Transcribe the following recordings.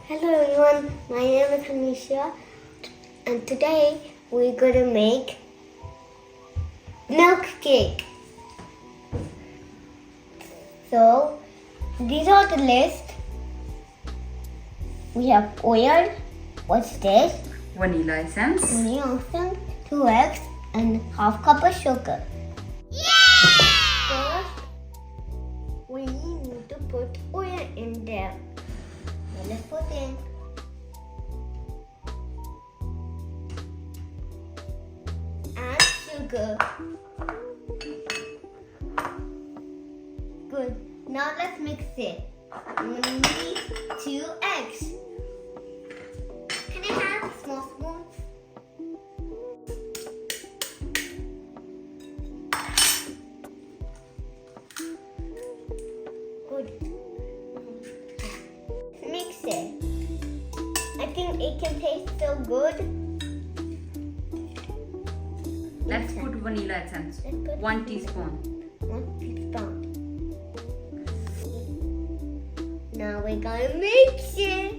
Hello everyone, my name is Harmisha and today we're going to make milk cake. So these are the list. We have oil, what's this? Vanilla essence. Vanilla essence, 2 eggs and half cup of sugar. First, we need to put oil in there. So let's put in. And sugar. Good. Now let's mix it. We need 2 eggs. Can I have a small spoon? Good. Mix it. I think it can taste so good. Let's put vanilla essence. 1 teaspoon. 1 teaspoon. Now we're gonna mix it.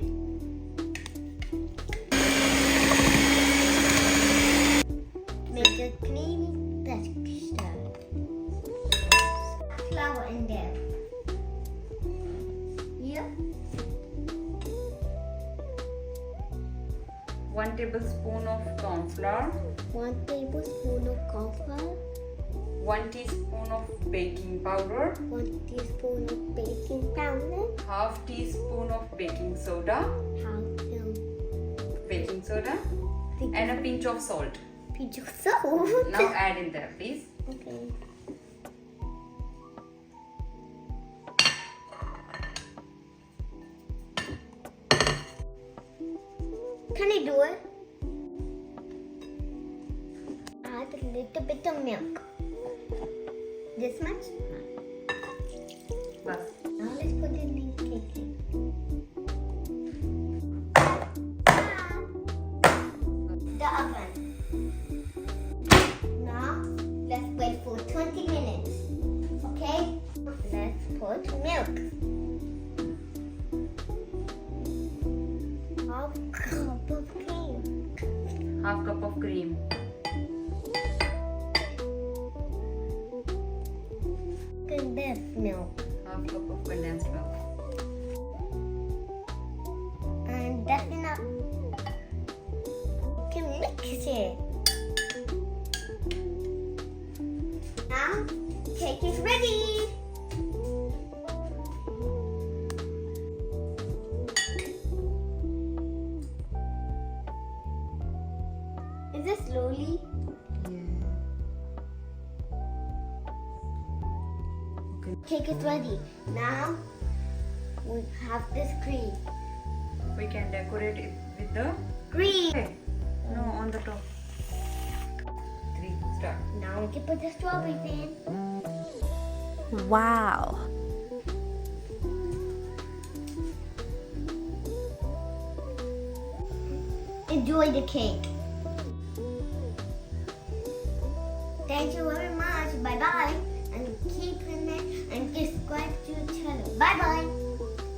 Make a creamy texture. Flour in there. Yep. 1 tablespoon of corn flour. 1 tablespoon of corn flour. 1 teaspoon of baking powder. 1 teaspoon of baking powder. Half teaspoon of baking soda. Baking soda. And a pinch of salt. Pinch of salt. Now add in there, please. Okay. Can I do it? Add a little bit of milk. This much? Bas. Now let's put it in the cake. The oven. Now let's wait for 20 minutes. Okay? Let's put milk. Half cup of cream. Half cup of cream. Condensed milk. Half cup of condensed milk. And that's enough. You can mix it. Now, cake is ready. Is this slowly? Cake is ready. Now we have this cream. We can decorate it with the Cream. okay. No, on the top. 3, start. Now we can put the strawberries in. Wow. Enjoy the cake. Thank you very much. Bye bye. And keep in it and subscribe to the channel. Bye bye.